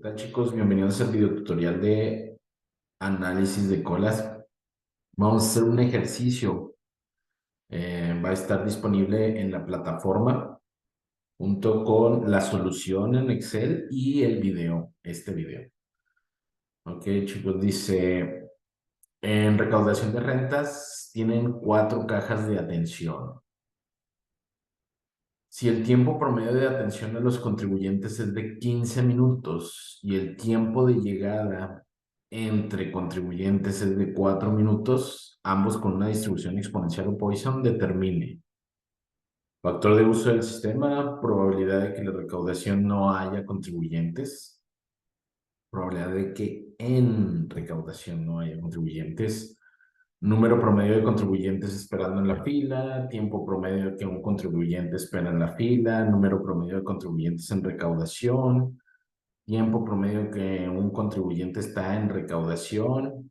Tal chicos? Bienvenidos al video tutorial de análisis de colas. Vamos a hacer un ejercicio. Va a estar disponible en la plataforma junto con la solución en Excel y el video, este video. Ok, chicos, dice, en recaudación de rentas tienen 4 cajas de atención. Si el tiempo promedio de atención de los contribuyentes es de 15 minutos y el tiempo de llegada entre contribuyentes es de 4 minutos, ambos con una distribución exponencial o Poisson, determine factor de uso del sistema, probabilidad de que la recaudación no haya contribuyentes, probabilidad de que en recaudación no haya contribuyentes, número promedio de contribuyentes esperando en la fila, tiempo promedio que un contribuyente espera en la fila, número promedio de contribuyentes en recaudación, tiempo promedio que un contribuyente está en recaudación,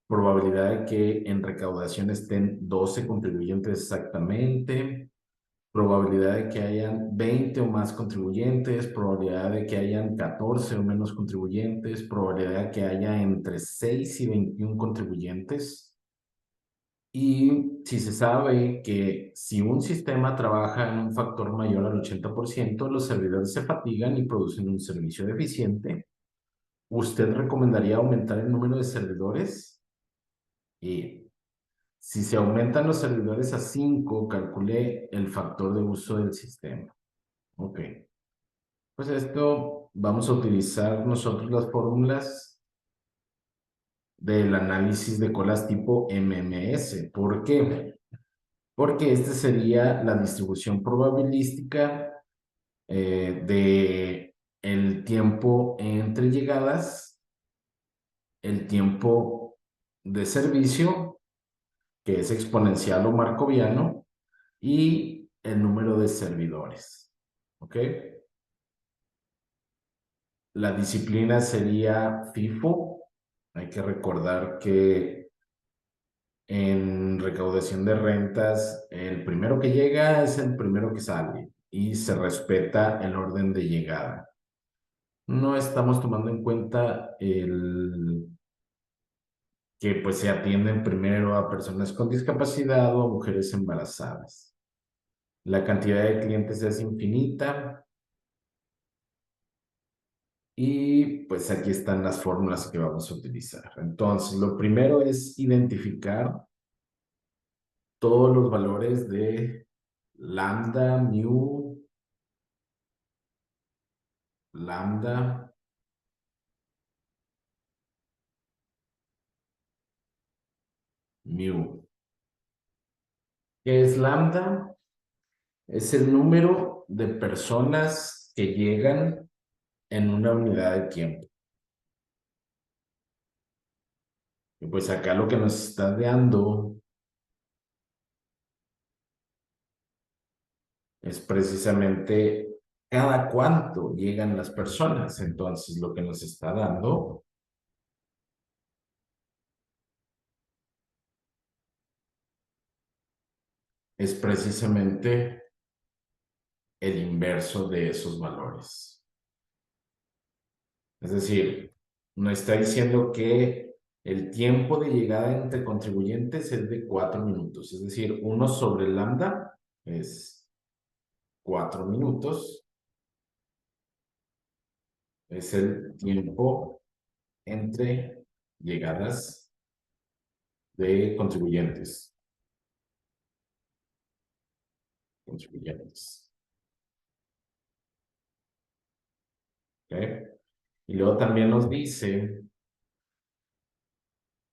probabilidad de que en recaudación estén 12 contribuyentes exactamente, probabilidad de que hayan 20 o más contribuyentes, probabilidad de que hayan 14 o menos contribuyentes, probabilidad de que haya entre 6 y 21 contribuyentes. Y si se sabe que si un sistema trabaja en un factor mayor al 80%, los servidores se fatigan y producen un servicio deficiente. ¿Usted recomendaría aumentar el número de servidores? Y si se aumentan los servidores a 5, calcule el factor de uso del sistema. Ok. Pues esto vamos a utilizar nosotros las fórmulas del análisis de colas tipo MMS. ¿Por qué? Porque esta sería la distribución probabilística de el tiempo entre llegadas, el tiempo de servicio, que es exponencial o marcoviano, y el número de servidores. ¿Ok? La disciplina sería FIFO. Hay que recordar que en recaudación de rentas, el primero que llega es el primero que sale y se respeta el orden de llegada. No estamos tomando en cuenta el que pues se atienden primero a personas con discapacidad o a mujeres embarazadas. La cantidad de clientes es infinita y pues aquí están las fórmulas que vamos a utilizar. Entonces, lo primero es identificar todos los valores de lambda, mu, lambda, mu. ¿Qué es lambda? Es el número de personas que llegan en una unidad de tiempo. Y pues acá lo que nos está dando es precisamente cada cuánto llegan las personas. Entonces, lo que nos está dando es precisamente el inverso de esos valores. Es decir, nos está diciendo que el tiempo de llegada entre contribuyentes es de 4 minutos. Es decir, 1 sobre lambda es 4 minutos. Es el tiempo entre llegadas de contribuyentes. Contribuyentes. ¿Okay? Y luego también nos dice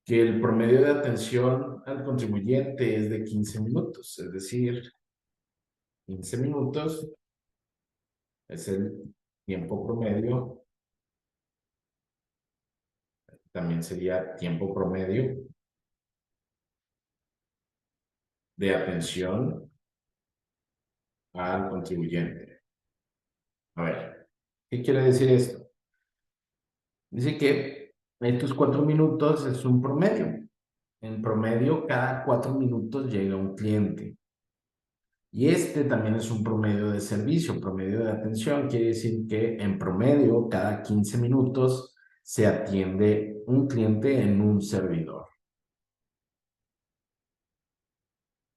que el promedio de atención al contribuyente es de 15 minutos, es decir, 15 minutos es el tiempo promedio, también sería tiempo promedio de atención al contribuyente. A ver, ¿qué quiere decir esto? Dice que estos 4 minutos es un promedio. En promedio, cada 4 minutos llega un cliente. Y este también es un promedio de servicio, promedio de atención. Quiere decir que en promedio, cada 15 minutos se atiende un cliente en un servidor.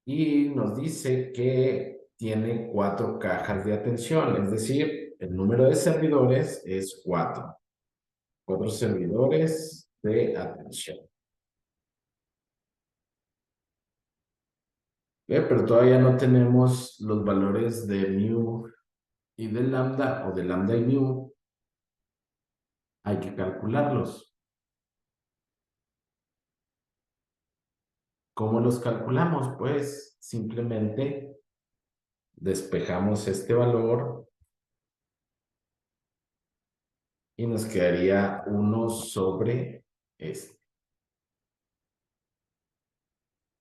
Y nos dice que tiene 4 cajas de atención, es decir, el número de servidores es 4. 4 servidores de atención. Pero todavía no tenemos los valores de mu y de lambda, o de lambda y mu. Hay que calcularlos. ¿Cómo los calculamos? Pues simplemente despejamos este valor y nos quedaría 1 sobre este.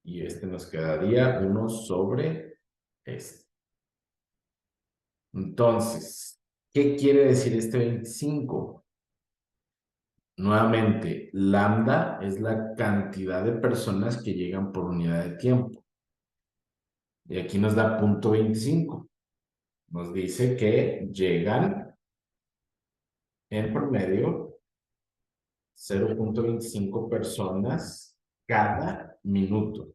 Y este nos quedaría 1 sobre este. Entonces, ¿qué quiere decir este 25? Nuevamente, lambda es la cantidad de personas que llegan por unidad de tiempo. Y aquí nos da 0.25. Nos dice que llegan en promedio 0.25 personas cada minuto.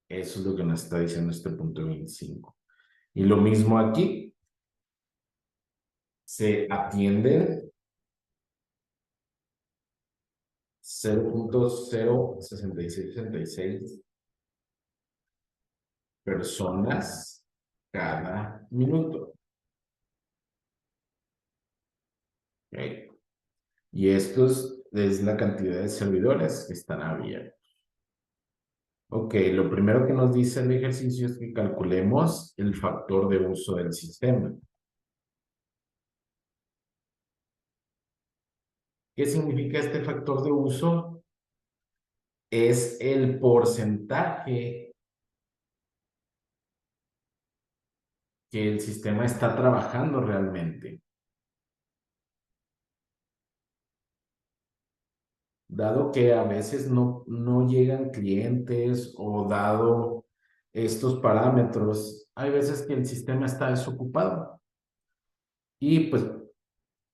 Eso es lo que nos está diciendo este 0.25. Y lo mismo aquí. Se atienden 0.06666 personas cada minuto. ¿Okay? Y esto es la cantidad de servidores que están abiertos. Ok, lo primero que nos dice el ejercicio es que calculemos el factor de uso del sistema. ¿Qué significa este factor de uso? Es el porcentaje que el sistema está trabajando realmente. Dado que a veces no llegan clientes o dado estos parámetros, hay veces que el sistema está desocupado y pues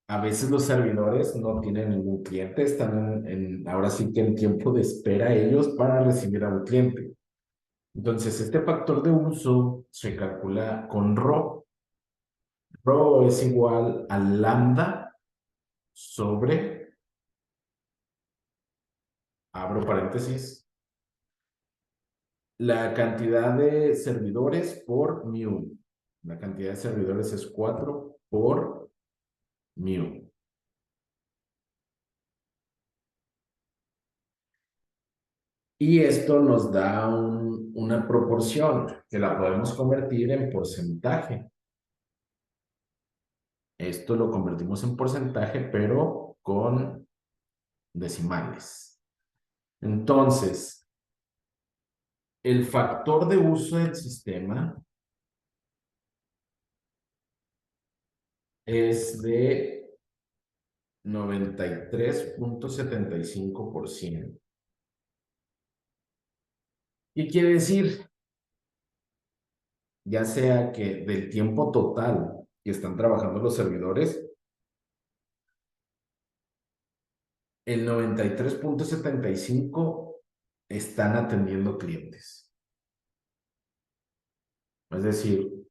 a veces los servidores no tienen ningún cliente, están ahora sí que en tiempo de espera ellos para recibir a un cliente. Entonces, este factor de uso se calcula con ρ. ρ es igual a lambda sobre, abro paréntesis, la cantidad de servidores por mu. La cantidad de servidores es 4 por mu. Y esto nos da una proporción que la podemos convertir en porcentaje. Esto lo convertimos en porcentaje, pero con decimales. Entonces, el factor de uso del sistema es de 93.75%. ¿Qué quiere decir? Ya sea que del tiempo total que están trabajando los servidores, el 93.75 están atendiendo clientes. Es decir,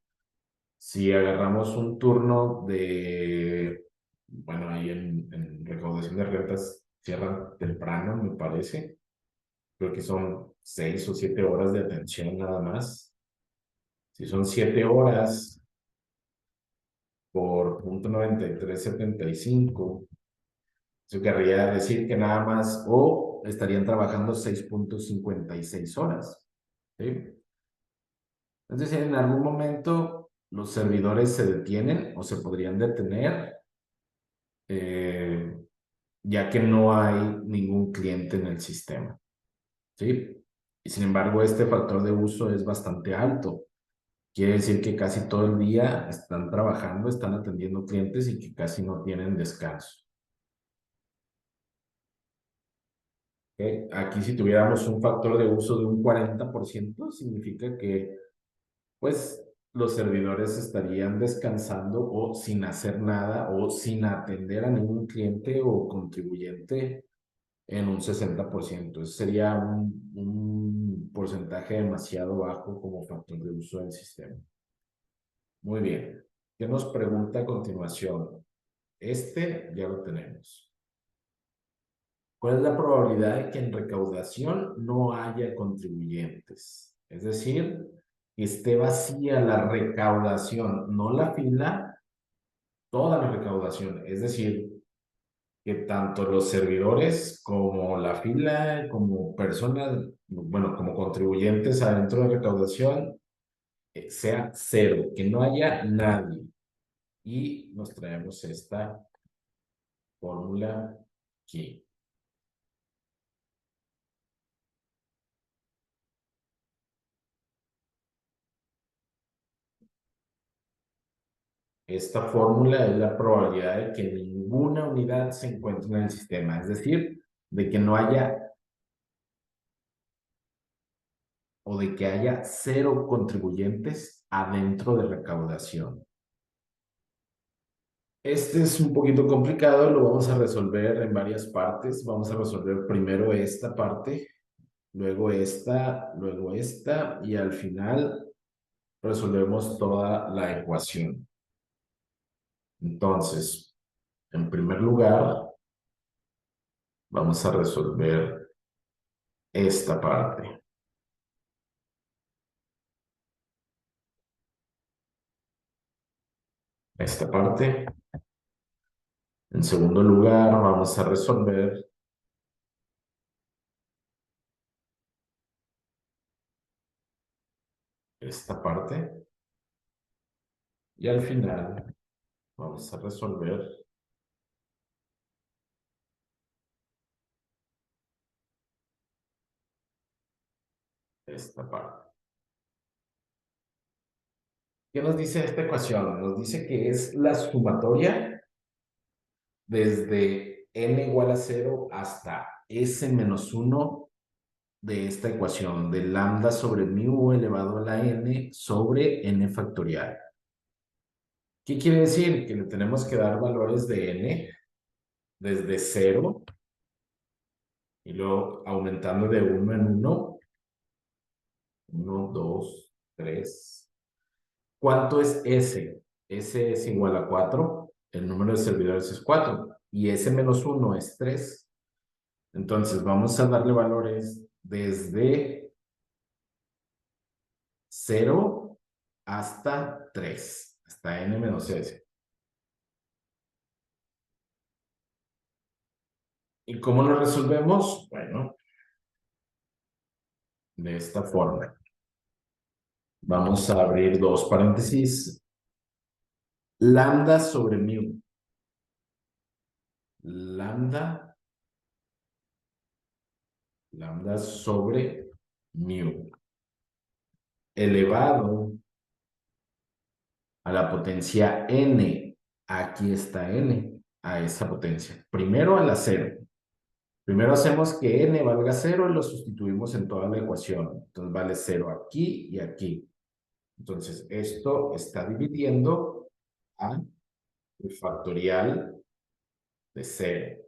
si agarramos un turno de, bueno, ahí en recaudación de rentas cierran temprano, me parece. Creo que son 6 o 7 horas de atención nada más. Si son 7 horas por 0.9375, eso querría decir que nada más o estarían trabajando 6.56 horas. ¿Sí? Es decir, en algún momento los servidores se detienen o se podrían detener, ya que no hay ningún cliente en el sistema. ¿Sí? Y sin embargo, este factor de uso es bastante alto. Quiere decir que casi todo el día están trabajando, están atendiendo clientes y que casi no tienen descanso. ¿Ok? Aquí si tuviéramos un factor de uso de un 40%, significa que pues los servidores estarían descansando o sin hacer nada o sin atender a ningún cliente o contribuyente en un 60%. Ese sería un porcentaje demasiado bajo como factor de uso del sistema. Muy bien. ¿Qué nos pregunta a continuación? Este ya lo tenemos. ¿Cuál es la probabilidad de que en recaudación no haya contribuyentes? Es decir, que esté vacía la recaudación, no la fila, toda la recaudación. Es decir, que tanto los servidores como la fila, como personas, bueno, como contribuyentes adentro de recaudación, sea cero, que no haya nadie. Y nos traemos esta fórmula aquí. Esta fórmula es la probabilidad de que ninguna unidad se encuentre en el sistema, es decir, de que no haya o de que haya cero contribuyentes adentro de recaudación. Este es un poquito complicado, lo vamos a resolver en varias partes. Vamos a resolver primero esta parte, luego esta, y al final resolvemos toda la ecuación. Entonces, en primer lugar, vamos a resolver esta parte. Esta parte. En segundo lugar, vamos a resolver esta parte. Y al final, vamos a resolver esta parte. ¿Qué nos dice esta ecuación? Nos dice que es la sumatoria desde n igual a 0 hasta s menos 1 de esta ecuación de lambda sobre mu elevado a la n sobre n factorial. ¿Qué quiere decir? Que le tenemos que dar valores de n desde 0 y luego aumentando de 1 en 1. 1, 2, 3. ¿Cuánto es S? S es igual a 4. El número de servidores es 4. Y S menos 1 es 3. Entonces vamos a darle valores desde 0 hasta 3. Hasta N menos S. ¿Y cómo lo resolvemos? Bueno, de esta forma. Vamos a abrir dos paréntesis. Lambda sobre mu. Lambda sobre mu elevado a la potencia n. Aquí está n, a esa potencia. Primero a la 0. Primero hacemos que n valga 0 y lo sustituimos en toda la ecuación. Entonces vale 0 aquí y aquí. Entonces esto está dividiendo a el factorial de 0.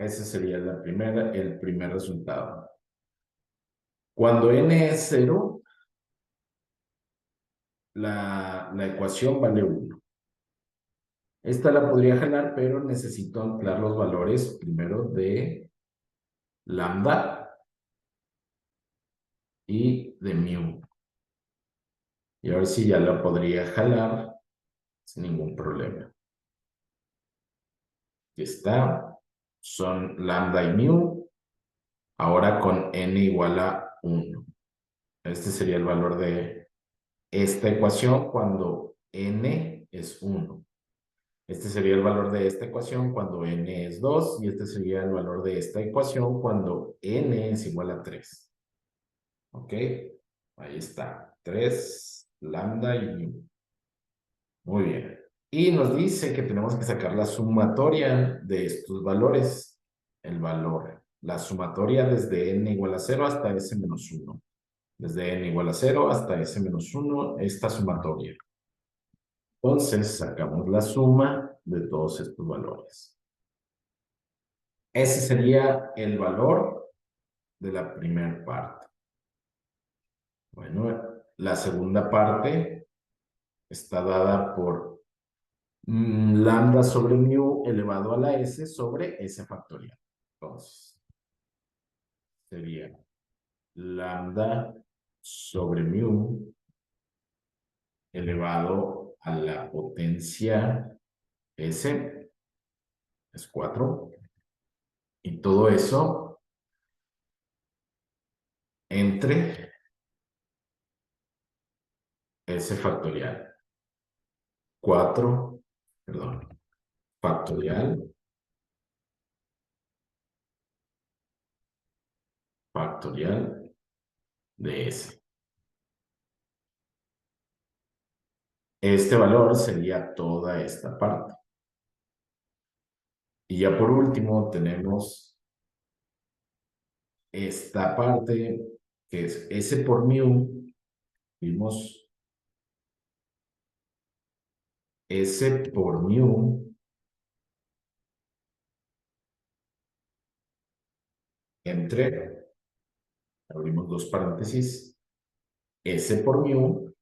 Ese sería el primer resultado. Cuando n es 0, la ecuación vale 1. Esta la podría jalar, pero necesito anclar los valores primero de lambda y de mu. Y a ver si ya la podría jalar sin ningún problema. Aquí está. Son lambda y mu. Ahora con n igual a 1. Este sería el valor de esta ecuación cuando n es 1. Este sería el valor de esta ecuación cuando n es 2 y este sería el valor de esta ecuación cuando n es igual a 3. ¿Ok? Ahí está. 3 lambda y mu. Muy bien. Y nos dice que tenemos que sacar la sumatoria de estos valores. El valor, la sumatoria desde n igual a 0 hasta s menos 1. Desde n igual a 0 hasta s menos 1, esta sumatoria. Entonces, sacamos la suma de todos estos valores. Ese sería el valor de la primera parte. Bueno, la segunda parte está dada por lambda sobre mu elevado a la s sobre s factorial. Entonces, sería lambda sobre mu elevado a la potencia s, es 4. Y todo eso entre s factorial. 4, perdón, factorial, factorial de s. Este valor sería toda esta parte. Y ya por último tenemos esta parte que es S por mu. Vimos S por mu entre, abrimos dos paréntesis, S por mu,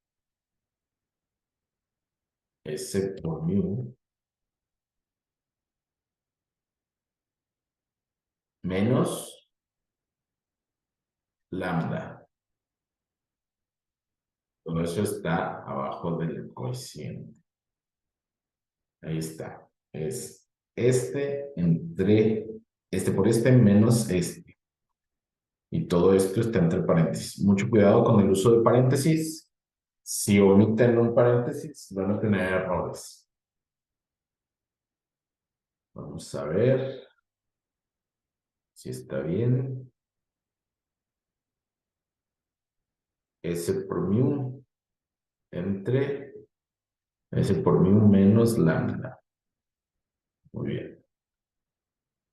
S por mu, menos lambda. Todo eso está abajo del cociente. Ahí está. Es este entre, este por este menos este. Y todo esto está entre paréntesis. Mucho cuidado con el uso de paréntesis. Si omiten un paréntesis, van a tener errores. Vamos a ver si está bien. S por mu entre S por mu menos lambda. Muy bien.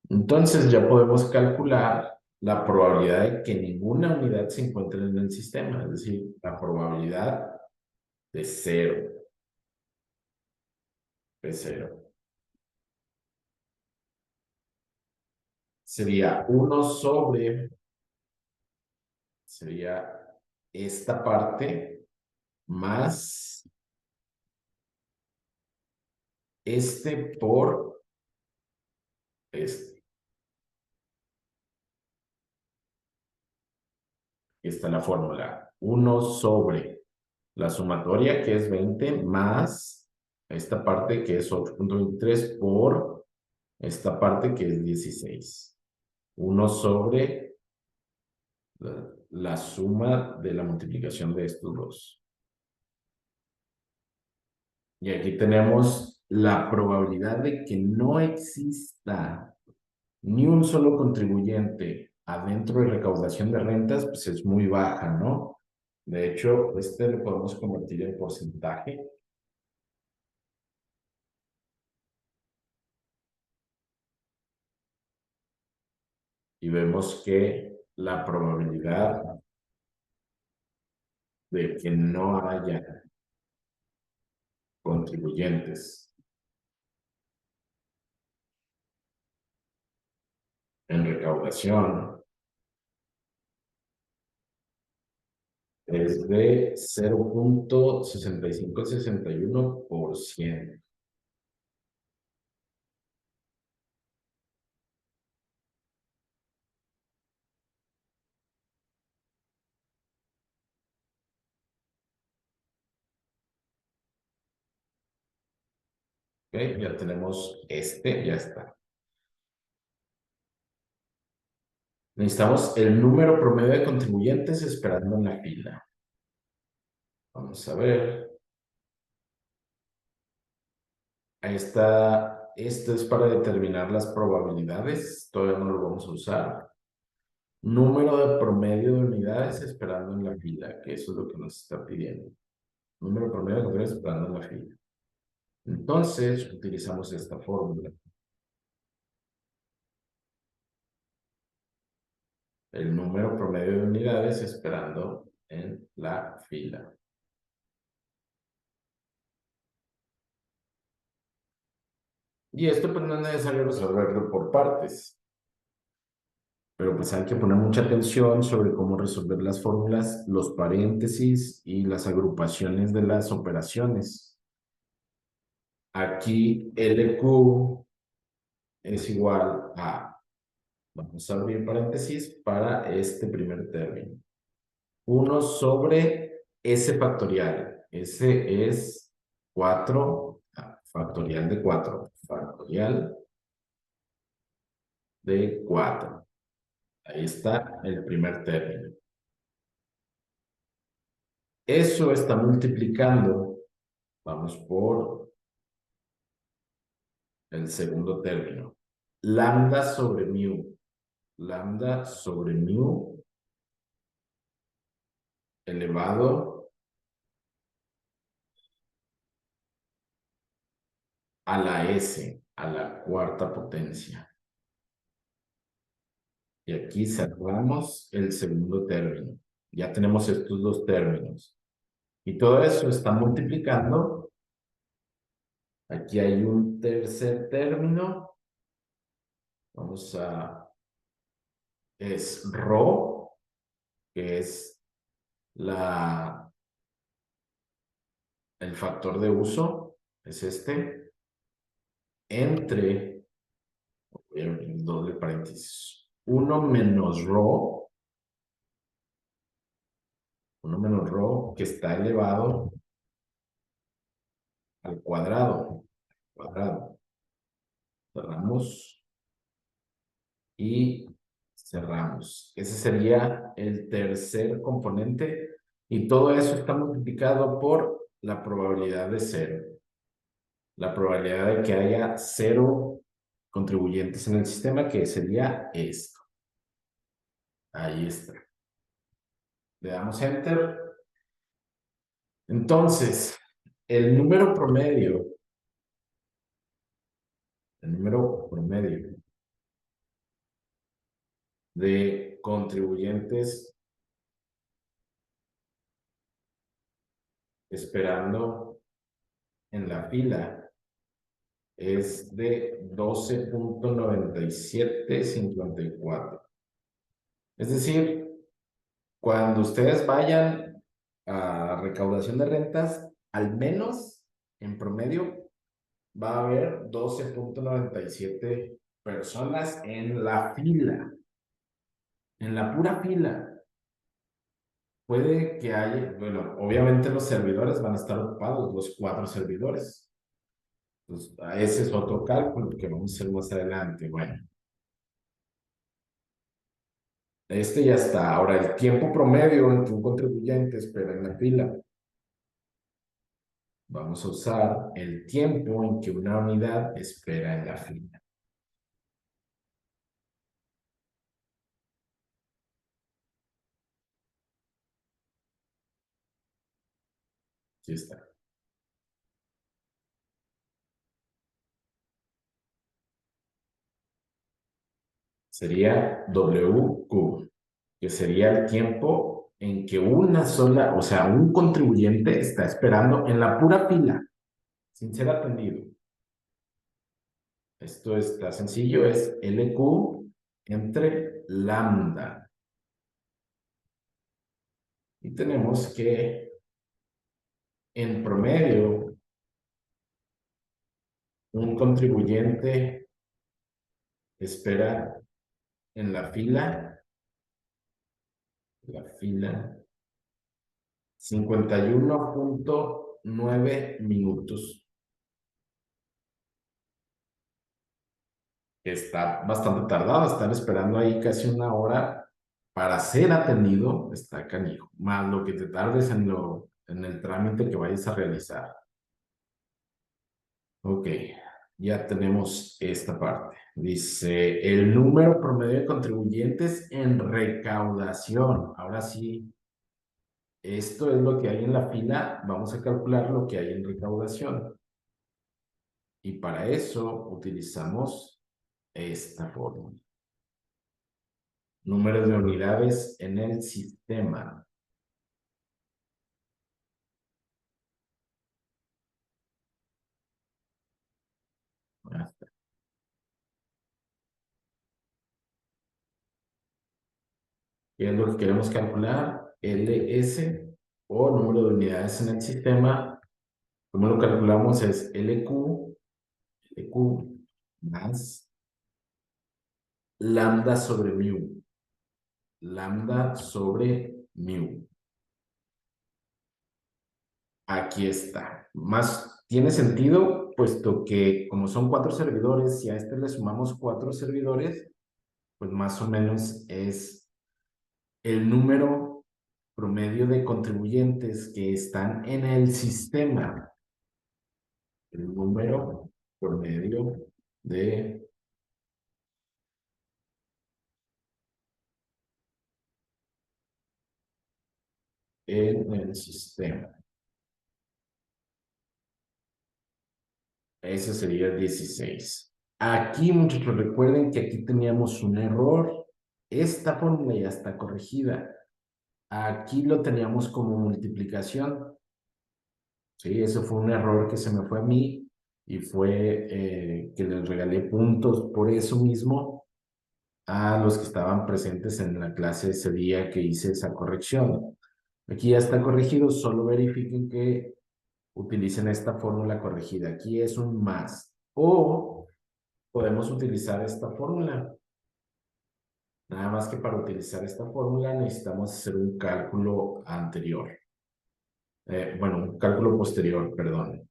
Entonces ya podemos calcular la probabilidad de que ninguna unidad se encuentre en el sistema, es decir, la probabilidad de cero. De cero. Sería 1 sobre, sería esta parte más este por este. Esta es la fórmula. 1 sobre la sumatoria, que es 20, más esta parte, que es 8.23, por esta parte, que es 16. 1 sobre la suma de la multiplicación de estos dos. Y aquí tenemos la probabilidad de que no exista ni un solo contribuyente adentro de recaudación de rentas, pues es muy baja, ¿no? De hecho, este lo podemos convertir en porcentaje. Y vemos que la probabilidad de que no haya contribuyentes en recaudación es de 0.6561%. ¿Ok? Ya tenemos este, ya está. Necesitamos el número promedio de contribuyentes esperando en la fila. Vamos a ver. Ahí está. Esto es para determinar las probabilidades. Todavía no lo vamos a usar. Número de promedio de unidades esperando en la fila, que eso es lo que nos está pidiendo. Número promedio de unidades esperando en la fila. Entonces, utilizamos esta fórmula. El número promedio de unidades esperando en la fila. Y esto pues no es necesario resolverlo por partes, pero pues hay que poner mucha atención sobre cómo resolver las fórmulas, los paréntesis y las agrupaciones de las operaciones. Aquí LQ es igual a, vamos a abrir paréntesis para este primer término. 1 sobre S factorial. S es 4, factorial de 4, factorial de 4. Ahí está el primer término. Eso está multiplicando, vamos por el segundo término. Lambda sobre mu. Lambda sobre mu elevado a la S, a la cuarta potencia. Y aquí cerramos el segundo término. Ya tenemos estos dos términos. Y todo eso está multiplicando. Aquí hay un tercer término. Vamos a... Es ρ, que es el factor de uso. Es este. Entre, voy a abrir doble paréntesis, 1 menos ρ, 1 menos ρ, que está elevado al cuadrado. Cerramos y cerramos. Ese sería el tercer componente y todo eso está multiplicado por la probabilidad de cero. La probabilidad de que haya 0 contribuyentes en el sistema, que sería esto. Ahí está. Le damos Enter. Entonces, el número promedio de contribuyentes esperando en la fila es de 12.9754. Es decir, cuando ustedes vayan a recaudación de rentas, al menos en promedio va a haber 12.97 personas en la fila, en la pura fila. Puede que haya, bueno, obviamente los servidores van a estar ocupados, los 4 servidores. Pues, ese es otro cálculo que vamos a hacer más adelante. Bueno, este ya está. Ahora, el tiempo promedio en que un contribuyente espera en la fila. Vamos a usar el tiempo en que una unidad espera en la fila. Aquí está. Sería WQ, que sería el tiempo en que una sola, o sea, un contribuyente está esperando en la pura fila, sin ser atendido. Esto está sencillo, es LQ entre lambda. Y tenemos que, en promedio, un contribuyente espera en la fila 51.9 minutos. Está bastante tardado, están esperando ahí casi una hora para ser atendido, está canijo, más lo que te tardes en el trámite que vayas a realizar. Ok, ya tenemos esta parte. Dice, el número promedio de contribuyentes en recaudación. Ahora sí, esto es lo que hay en la fila. Vamos a calcular lo que hay en recaudación. Y para eso utilizamos esta fórmula. Número de unidades en el sistema. ¿Qué es lo que queremos calcular? LS o número de unidades en el sistema. ¿Cómo lo calculamos? Es LQ más lambda sobre mu. Lambda sobre mu. Aquí está. Más tiene sentido, puesto que como son 4 servidores, si a este le sumamos 4 servidores, pues más o menos es el número promedio de contribuyentes que están en el sistema. El número promedio de en el sistema. Ese sería el 16. Aquí, muchachos, recuerden que aquí teníamos un error. Esta fórmula ya está corregida. Aquí lo teníamos como multiplicación. Sí, eso fue un error que se me fue a mí y fue que les regalé puntos por eso mismo a los que estaban presentes en la clase ese día que hice esa corrección. Aquí ya está corregido, solo verifiquen que utilicen esta fórmula corregida. Aquí es un más. O podemos utilizar esta fórmula. Nada más que para utilizar esta fórmula necesitamos hacer un cálculo anterior. Bueno, un cálculo posterior, perdón.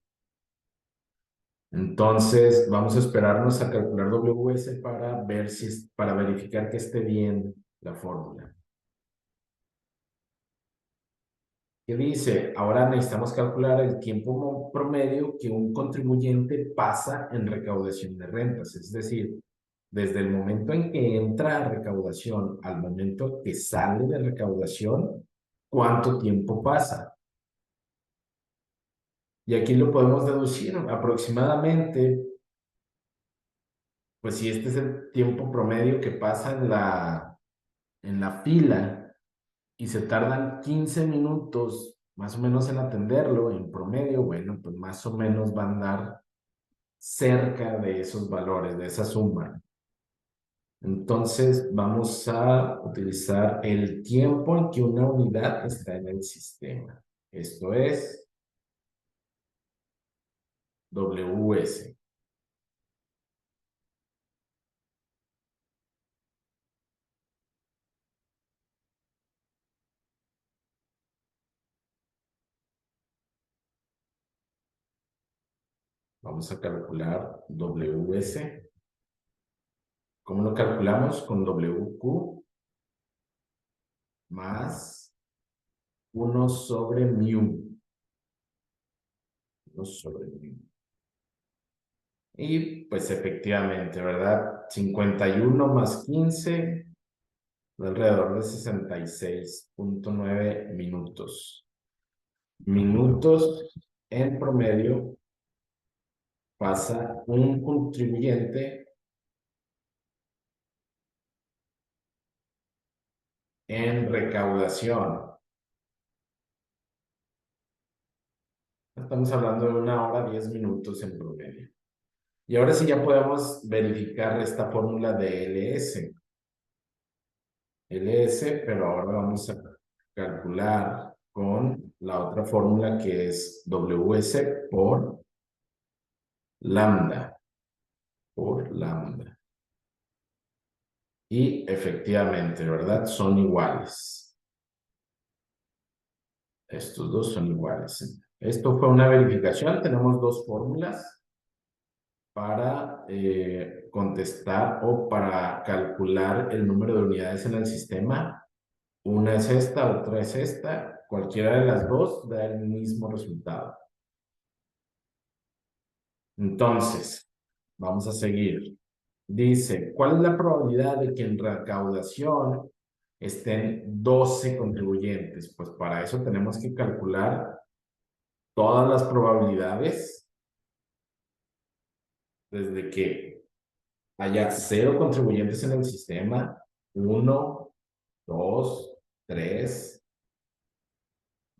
Entonces, vamos a esperarnos a calcular WS para ver si para verificar que esté bien la fórmula. ¿Qué dice? Ahora necesitamos calcular el tiempo promedio que un contribuyente pasa en recaudación de rentas. Es decir, desde el momento en que entra a recaudación al momento que sale de recaudación, ¿cuánto tiempo pasa? Y aquí lo podemos deducir aproximadamente, pues si este es el tiempo promedio que pasa en la fila y se tardan 15 minutos más o menos en atenderlo, en promedio, bueno, pues más o menos va a andar cerca de esos valores, de esa suma. Entonces vamos a utilizar el tiempo en que una unidad está en el sistema. Esto es WS. Vamos a calcular WS. ¿Cómo lo calculamos? Con WQ más 1 sobre mu. 1 sobre mu. Y pues efectivamente, ¿verdad? 51 más 15, alrededor de 66.9 minutos. Minutos en promedio pasa un contribuyente en recaudación. Estamos hablando de 1 hora 10 minutos en promedio. Y ahora sí ya podemos verificar esta fórmula de LS. LS, pero ahora vamos a calcular con la otra fórmula que es WS por lambda. Por lambda. Y efectivamente, ¿verdad? Son iguales. Estos dos son iguales. Esto fue una verificación. Tenemos dos fórmulas para contestar o para calcular el número de unidades en el sistema. Una es esta, otra es esta. Cualquiera de las dos da el mismo resultado. Entonces, vamos a seguir. Dice, ¿cuál es la probabilidad de que en recaudación estén 12 contribuyentes? Pues para eso tenemos que calcular todas las probabilidades desde que haya 0 contribuyentes en el sistema, 1, 2, 3,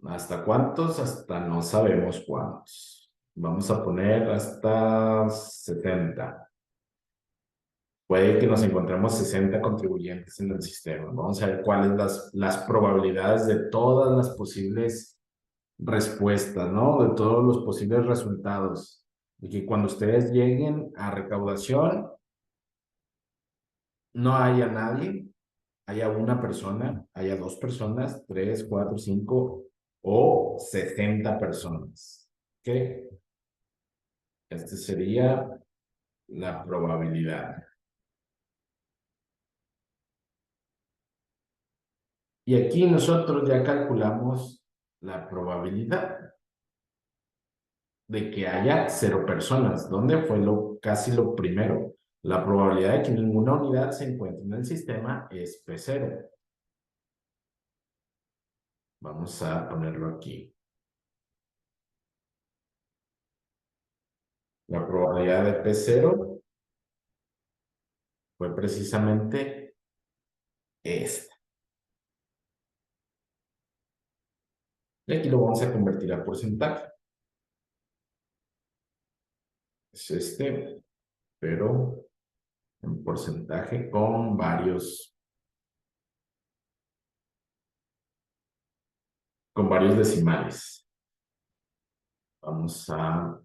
¿hasta cuántos? Hasta no sabemos cuántos. Vamos a poner hasta 70. Puede que nos encontremos 60 contribuyentes en el sistema. Vamos a ver cuáles las probabilidades de todas las posibles respuestas, ¿no? De todos los posibles resultados. Y que cuando ustedes lleguen a recaudación, no haya nadie, haya una persona, haya 2 personas, 3, 4, 5 o 60 personas. ¿Ok? Esta sería la probabilidad. Y aquí nosotros ya calculamos la probabilidad de que haya 0 personas, donde fue casi lo primero. La probabilidad de que ninguna unidad se encuentre en el sistema es P0. Vamos a ponerlo aquí. La probabilidad de P0 fue precisamente esta. Y aquí lo vamos a convertir a porcentaje. Es este, pero en porcentaje con varios decimales. Vamos a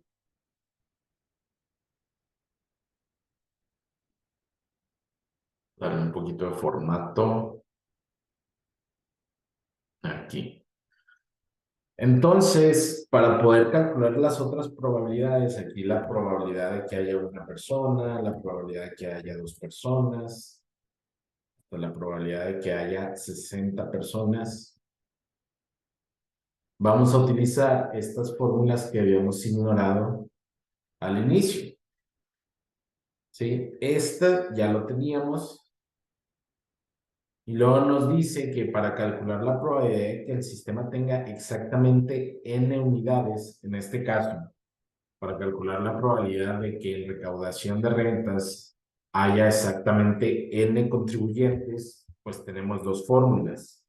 darle un poquito de formato aquí. Entonces, para poder calcular las otras probabilidades, aquí la probabilidad de que haya una persona, la probabilidad de que haya 2 personas, la probabilidad de que haya 60 personas, vamos a utilizar estas fórmulas que habíamos ignorado al inicio. ¿Sí? Esta ya lo teníamos. Y luego nos dice que para calcular la probabilidad de que el sistema tenga exactamente n unidades, en este caso, para calcular la probabilidad de que en recaudación de rentas haya exactamente n contribuyentes, pues tenemos 2 fórmulas.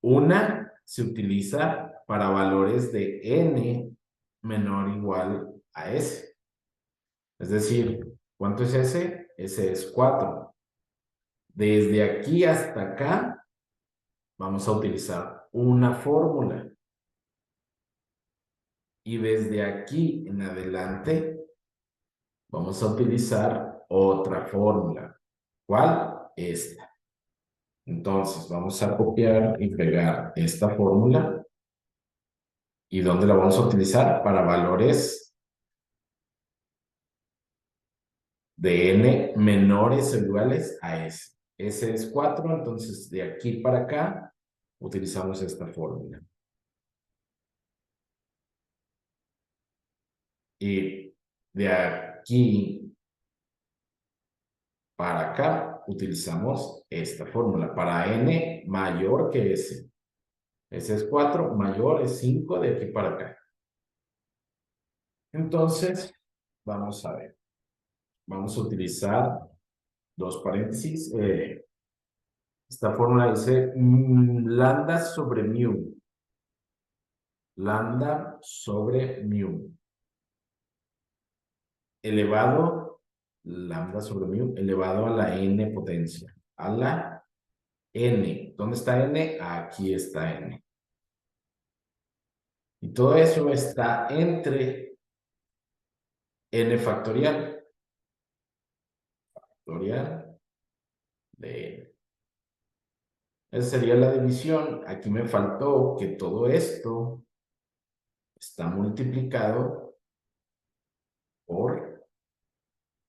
Una se utiliza para valores de n menor o igual a s. Es decir, ¿cuánto es s? S es 4. Desde aquí hasta acá vamos a utilizar una fórmula. Y desde aquí en adelante vamos a utilizar otra fórmula. ¿Cuál? Esta. Entonces vamos a copiar y pegar esta fórmula. ¿Y dónde la vamos a utilizar? Para valores de n menores o iguales a s. S es 4, entonces de aquí para acá utilizamos esta fórmula. Y de aquí para acá utilizamos esta fórmula. Para n mayor que s. S es 4, mayor es 5 de aquí para acá. Entonces, vamos a ver. Vamos a utilizar dos paréntesis. Esta fórmula dice lambda sobre mu. Lambda sobre mu. Elevado, lambda sobre mu, elevado a la n potencia. A la n. ¿Dónde está n? Aquí está n. Y todo eso está entre n factorial. Factorial de n. Esa sería la división. Aquí me faltó que todo esto está multiplicado por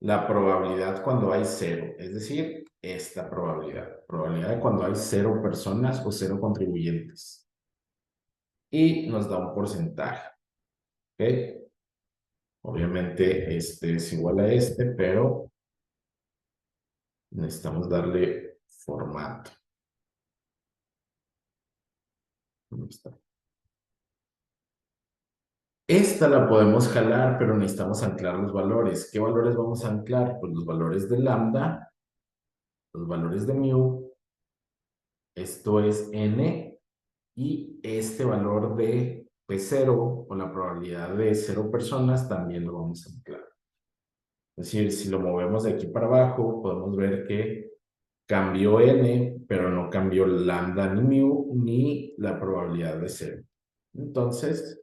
la probabilidad cuando hay 0. Es decir, esta probabilidad. Probabilidad de cuando hay 0 personas o 0 contribuyentes. Y nos da un porcentaje. ¿Ok? Obviamente este es igual a este, pero necesitamos darle formato. ¿Dónde está? Esta la podemos jalar, pero necesitamos anclar los valores. ¿Qué valores vamos a anclar? Pues los valores de lambda, los valores de mu, esto es n, y este valor de P0, o la probabilidad de 0 personas, también lo vamos a anclar. Es decir, si lo movemos de aquí para abajo, podemos ver que cambió n, pero no cambió lambda ni mu, ni la probabilidad de 0. Entonces,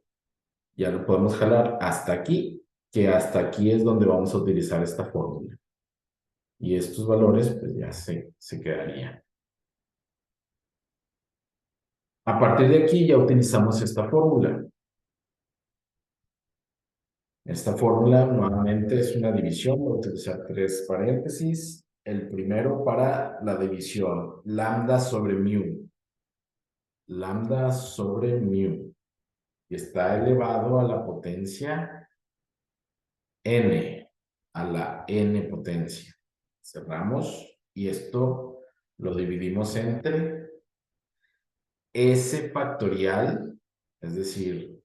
ya lo podemos jalar hasta aquí, que hasta aquí es donde vamos a utilizar esta fórmula. Y estos valores, pues ya se quedarían. A partir de aquí ya utilizamos esta fórmula. Esta fórmula nuevamente es una división, voy a utilizar tres paréntesis. El primero para la división, lambda sobre mu. Lambda sobre mu. Y está elevado a la potencia n, a la n potencia. Cerramos y esto lo dividimos entre s factorial, es decir,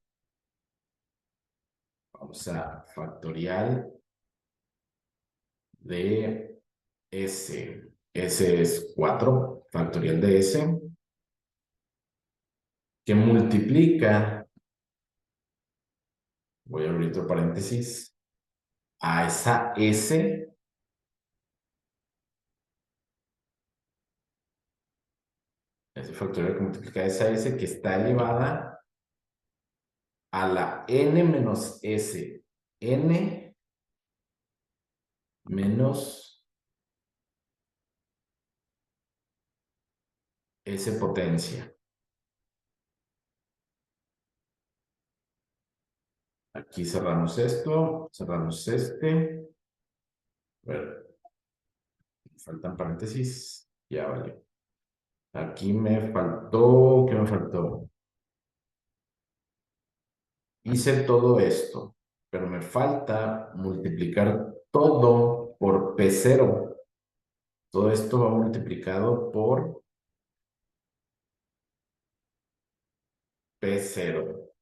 vamos a factorial de S. S es 4, factorial de S, que multiplica, voy a abrir otro paréntesis, a esa S, ese factorial que multiplica a esa S que está elevada a la N menos S. N menos S potencia. Aquí cerramos esto, cerramos este. A ver, faltan paréntesis. Ya vale. Aquí me faltó, ¿qué me faltó? Hice todo esto, pero me falta multiplicar todo por P0. Todo esto va multiplicado por P0,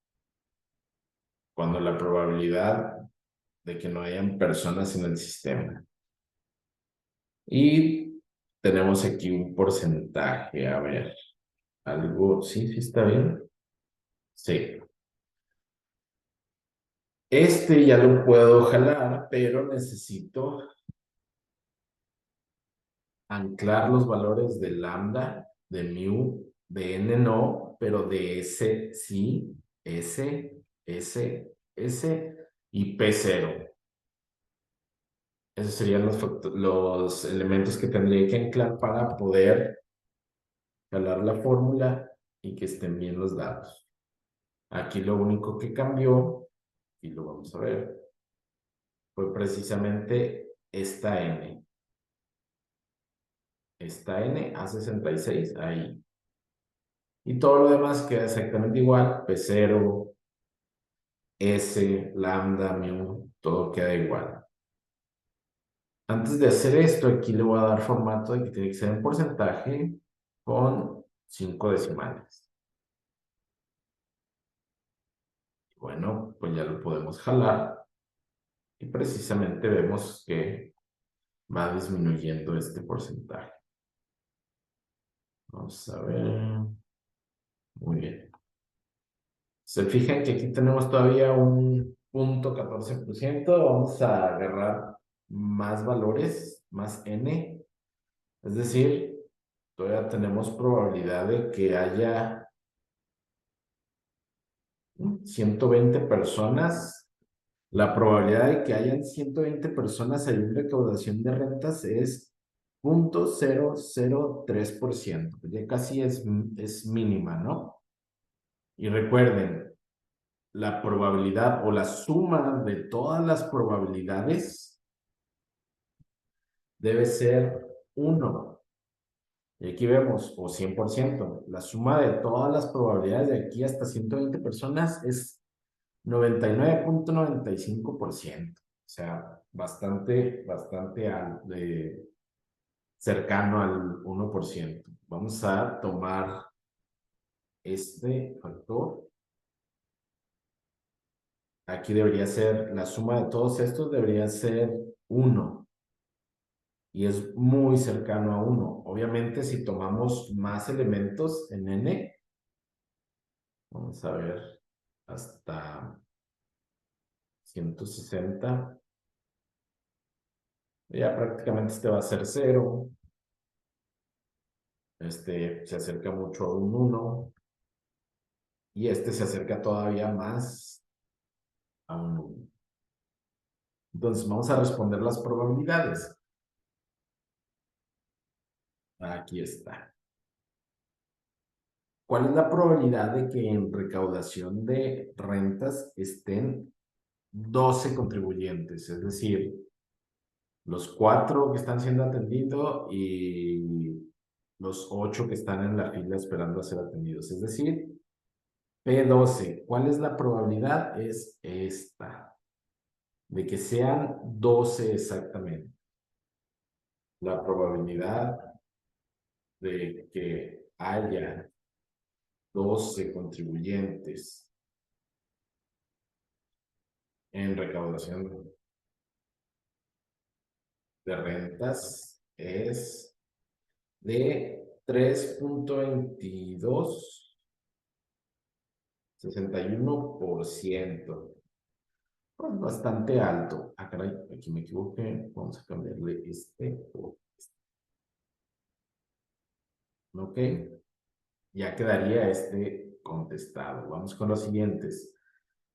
cuando la probabilidad de que no hayan personas en el sistema. Y tenemos aquí un porcentaje, a ver, algo, sí está bien. Sí. Este ya lo puedo jalar, pero necesito anclar los valores de lambda, de mu, de n no, pero de s sí, s y p0. Esos serían los elementos que tendría que anclar para poder jalar la fórmula y que estén bien los datos. Aquí lo único que cambió, y lo vamos a ver, fue precisamente esta n. Esta n a 66, ahí. Y todo lo demás queda exactamente igual, P0, S, lambda, mu, todo queda igual. Antes de hacer esto, aquí le voy a dar formato de que tiene que ser en porcentaje con 5 decimales. Bueno, pues ya lo podemos jalar y precisamente vemos que va disminuyendo este porcentaje. Vamos a ver. Muy bien. Se fijan que aquí tenemos todavía un 0.14%. Vamos a agarrar más valores, más n. Es decir, todavía tenemos probabilidad de que haya 120 personas. La probabilidad de que hayan 120 personas en recaudación de rentas es 0.003%. Ya casi es mínima, ¿no? Y recuerden, la probabilidad o la suma de todas las probabilidades debe ser 1. Y aquí vemos, o 100%. La suma de todas las probabilidades de aquí hasta 120 personas es 99.95%. O sea, bastante cercano al 1%. Vamos a tomar este factor Aquí debería ser, la suma de todos estos debería ser 1. Y es muy cercano a 1. Obviamente, si tomamos más elementos en n, vamos a ver, hasta 160, ya prácticamente este va a ser 0. Este se acerca mucho a un 1 y este se acerca todavía más a un 1. Entonces vamos a responder las probabilidades. Aquí está. ¿Cuál es la probabilidad de que en recaudación de rentas estén 12 contribuyentes? Es decir, los 4 que están siendo atendidos y los 8 que están en la fila esperando a ser atendidos. Es decir, P12. ¿Cuál es la probabilidad? Es esta, de que sean 12 exactamente. La probabilidad de que haya 12 contribuyentes en recaudación de rentas es de 3.2261%. Pues bastante alto. Ah, caray, aquí me equivoqué. Vamos a cambiarle este por este. Ok, ya quedaría este contestado. Vamos con los siguientes.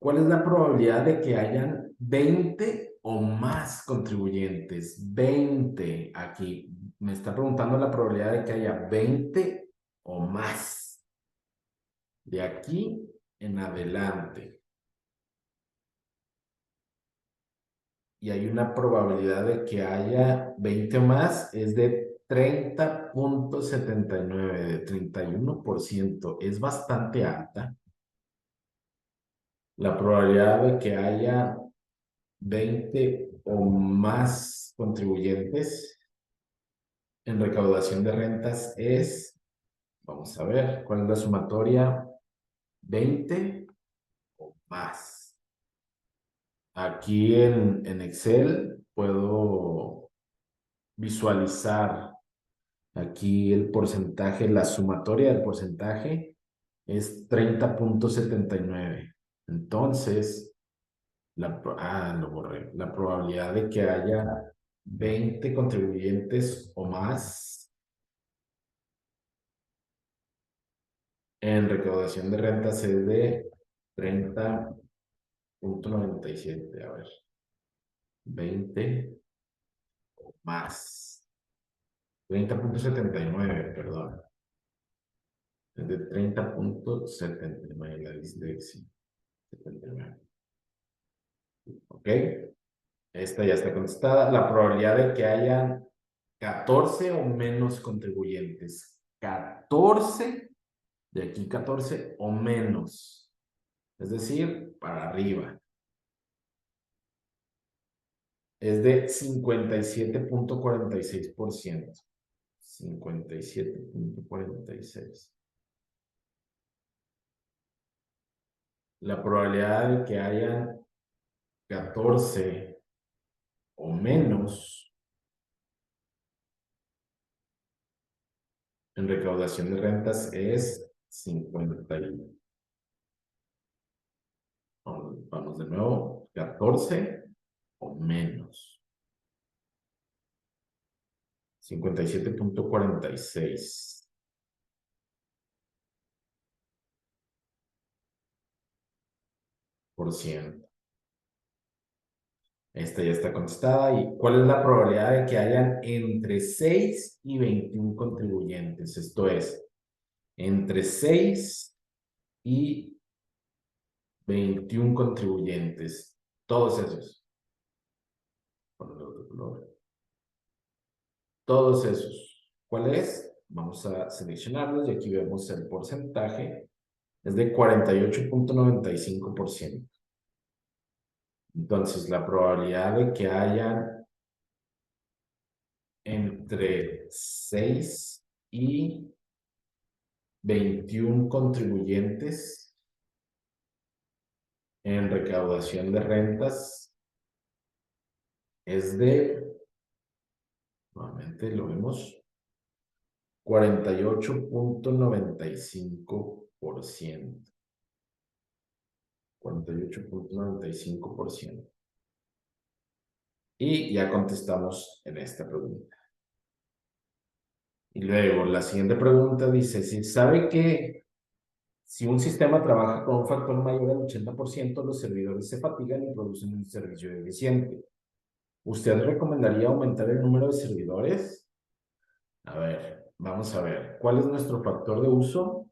¿Cuál es la probabilidad de que hayan 20 o más contribuyentes? 20. Aquí me está preguntando la probabilidad de que haya 20 o más. De aquí en adelante. Y hay una probabilidad de que haya 20 o más, es de 30.79, de 31%. Es bastante alta. La probabilidad de que haya 20 o más contribuyentes en recaudación de rentas es, vamos a ver, ¿cuál es la sumatoria? 20 o más. Aquí en Excel puedo visualizar aquí el porcentaje, la sumatoria del porcentaje es 30.79. Entonces, lo borré. La probabilidad de que haya 20 contribuyentes o más en recaudación de rentas es de 30.97. A ver, 20 o más. 30.79, perdón. Es de 30.79 la dislexia. 79. ¿Ok? Esta ya está contestada. La probabilidad de que haya 14 o menos contribuyentes. 14, de aquí 14 o menos. Es decir, para arriba. Es de 57.46%. 57.46. La probabilidad de que haya 14 o menos en recaudación de rentas es 50. Vamos de nuevo, 14 o menos. 57.46%. Esta ya está contestada. ¿Y cuál es la probabilidad de que hayan entre 6 y 21 contribuyentes? Esto es, entre 6 y 21 contribuyentes. Todos esos. Todos esos. ¿Cuál es? Vamos a seleccionarlos y aquí vemos el porcentaje. Es de 48.95%. Entonces, la probabilidad de que haya entre 6 y 21 contribuyentes en recaudación de rentas es de, nuevamente lo vemos, 48.95%. 48.95%. Y ya contestamos en esta pregunta. Y luego la siguiente pregunta dice, si sabe que si un sistema trabaja con un factor mayor al 80%, los servidores se fatigan y producen un servicio deficiente. ¿Usted recomendaría aumentar el número de servidores? A ver, vamos a ver. ¿Cuál es nuestro factor de uso?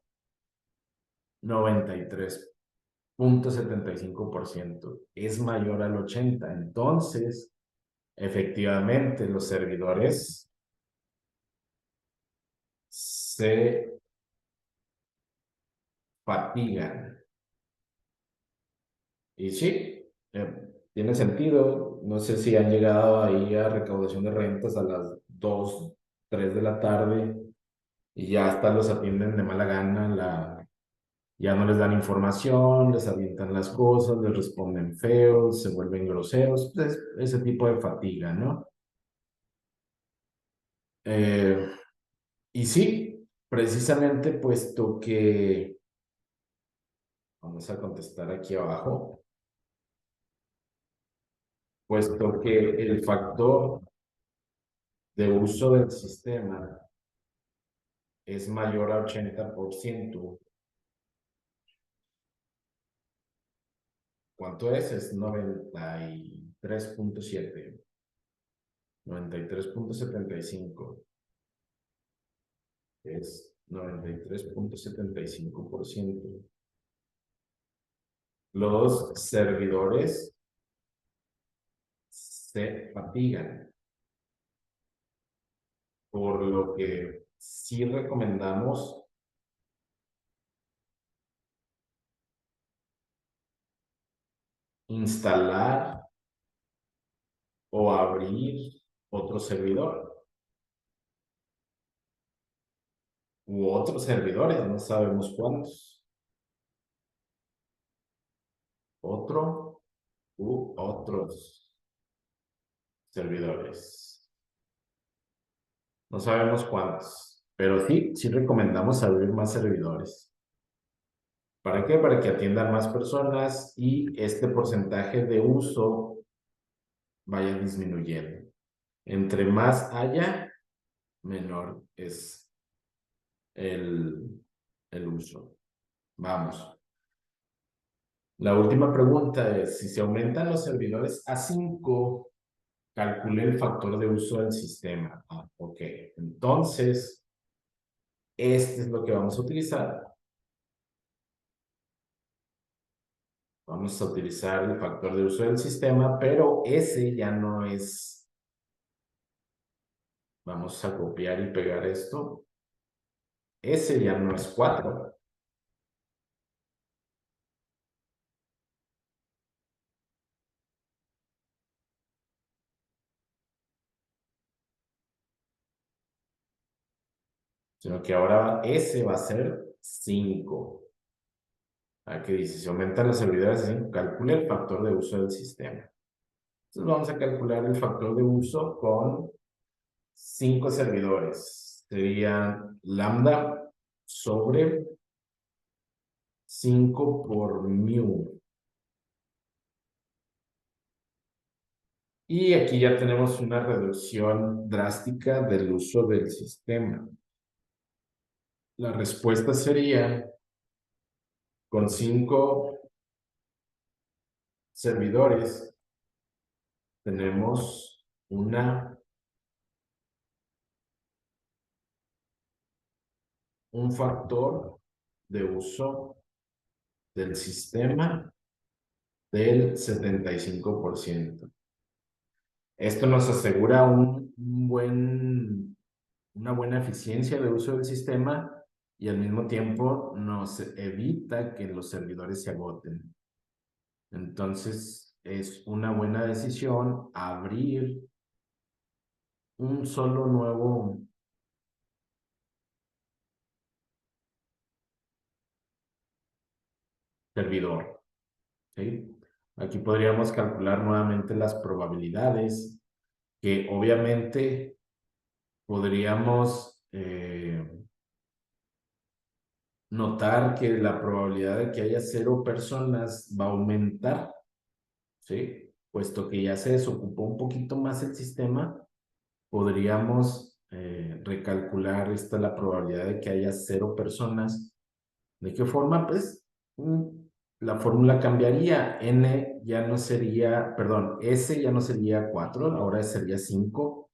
93.75%. Es mayor al 80%. Entonces, efectivamente, los servidores se fatigan. Y sí, tiene sentido. No sé si han llegado ahí a recaudación de rentas a las 2, 3 de la tarde y ya hasta los atienden de mala gana, ya no les dan información, les avientan las cosas, les responden feos, se vuelven groseros, pues, ese tipo de fatiga, ¿no? Eh, y sí, precisamente puesto que, vamos a contestar aquí abajo, puesto que el factor de uso del sistema es mayor a 80%. ¿Cuánto es? Es 93.7. 93.75. Es 93.75%. Los servidores se fatigan, por lo que sí recomendamos instalar o abrir otro servidor u otros servidores, no sabemos cuántos. Otro u otros servidores. No sabemos cuántos, pero sí recomendamos abrir más servidores. ¿Para qué? Para que atiendan más personas y este porcentaje de uso vaya disminuyendo. Entre más haya, menor es el uso. Vamos. La última pregunta es, si se aumentan los servidores a 5, calcule el factor de uso del sistema. Ok. Entonces, este es lo que vamos a utilizar. Vamos a utilizar el factor de uso del sistema, pero ese ya no es. Vamos a copiar y pegar esto. Ese ya no es 4, sino que ahora ese va a ser 5. Aquí dice, si aumentan los servidores a 5, calcule el factor de uso del sistema. Entonces vamos a calcular el factor de uso con 5 servidores. Sería lambda sobre 5 por mu. Y aquí ya tenemos una reducción drástica del uso del sistema. La respuesta sería, con 5 servidores, tenemos un factor de uso del sistema del 75%. Esto nos asegura una buena eficiencia de uso del sistema y al mismo tiempo nos evita que los servidores se agoten. Entonces, es una buena decisión abrir un solo nuevo servidor. ¿sí? Aquí podríamos calcular nuevamente las probabilidades, que obviamente podríamos notar que la probabilidad de que haya 0 personas va a aumentar, ¿sí? Puesto que ya se desocupó un poquito más el sistema, podríamos recalcular la probabilidad de que haya 0 personas. ¿De qué forma? Pues la fórmula cambiaría. N ya no sería, perdón, S ya no sería 4, ahora sería 5.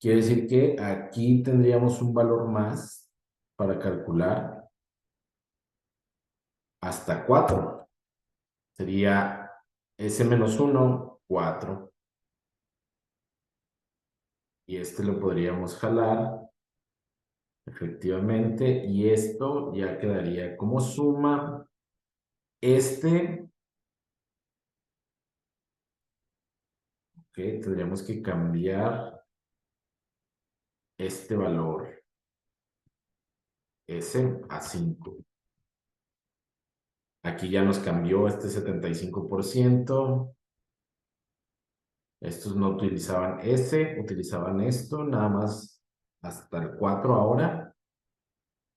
Quiere decir que aquí tendríamos un valor más para calcular hasta 4. Sería S-1, 4. Y este lo podríamos jalar, efectivamente, y esto ya quedaría como suma. Ok, tendríamos que cambiar este valor, S a 5. Aquí ya nos cambió este 75%. Estos no utilizaban S, utilizaban esto, nada más hasta el 4 ahora.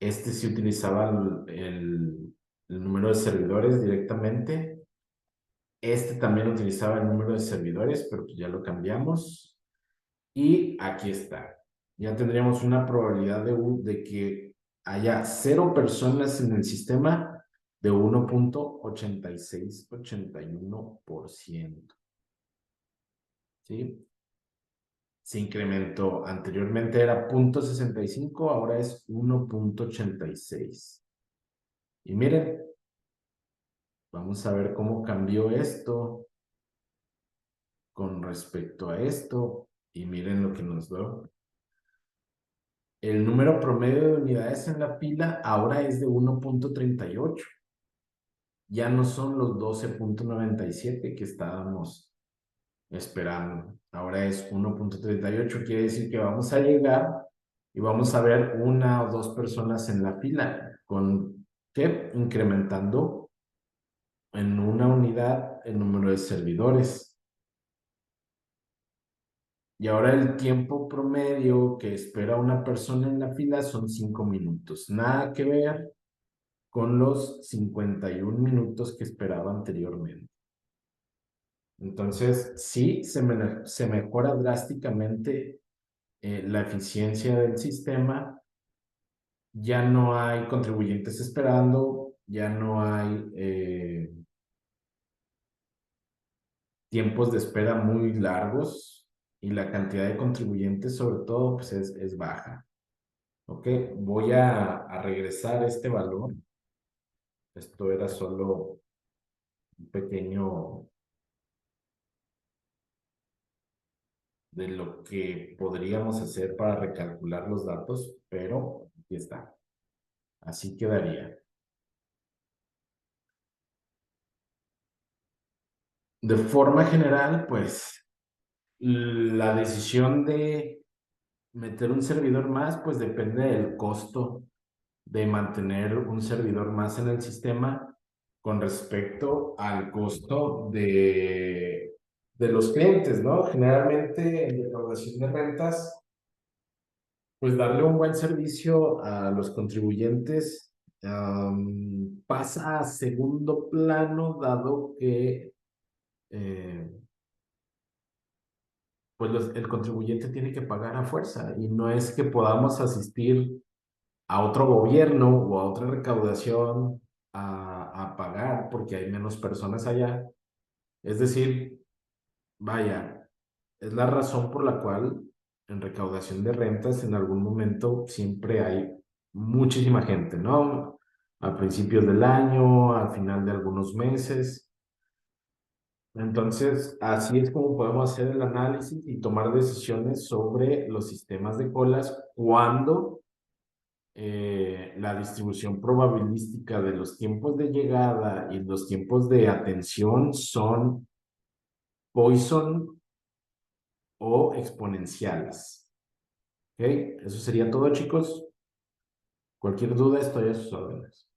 Este sí utilizaba el número de servidores directamente. Este también utilizaba el número de servidores, pero pues ya lo cambiamos. Y aquí está. Ya tendríamos una probabilidad de que haya 0 personas en el sistema de 1,8681%. ¿Sí? Se incrementó. Anteriormente era 0,65, ahora es 1,86. Y miren, vamos a ver cómo cambió esto con respecto a esto. Y miren lo que nos dio. El número promedio de unidades en la pila ahora es de 1,38. Ya no son los 12,97 que estábamos esperando. Ahora es 1,38. Quiere decir que vamos a llegar y vamos a ver 1 o 2 personas en la fila, con que incrementando en una unidad el número de servidores. Y ahora el tiempo promedio que espera una persona en la fila son 5 minutos. Nada que ver con los 51 minutos que esperaba anteriormente. Entonces, sí, se mejora drásticamente la eficiencia del sistema. Ya no hay contribuyentes esperando, ya no hay tiempos de espera muy largos y la cantidad de contribuyentes sobre todo pues es baja. Ok, voy a regresar este valor. Esto era solo un pequeño de lo que podríamos hacer para recalcular los datos, pero aquí está. Así quedaría. De forma general, pues la decisión de meter un servidor más, pues depende del costo de mantener un servidor más en el sistema con respecto al costo de los clientes, ¿no? Generalmente en recaudación de rentas, pues darle un buen servicio a los contribuyentes pasa a segundo plano, dado que pues el contribuyente tiene que pagar a fuerza y no es que podamos asistir a otro gobierno o a otra recaudación a pagar porque hay menos personas allá. Es decir, vaya, es la razón por la cual en recaudación de rentas en algún momento siempre hay muchísima gente, ¿no? A principios del año, al final de algunos meses. Entonces, así es como podemos hacer el análisis y tomar decisiones sobre los sistemas de colas cuando la distribución probabilística de los tiempos de llegada y los tiempos de atención son Poisson o exponenciales. ¿Ok? Eso sería todo, chicos. Cualquier duda, estoy a sus órdenes.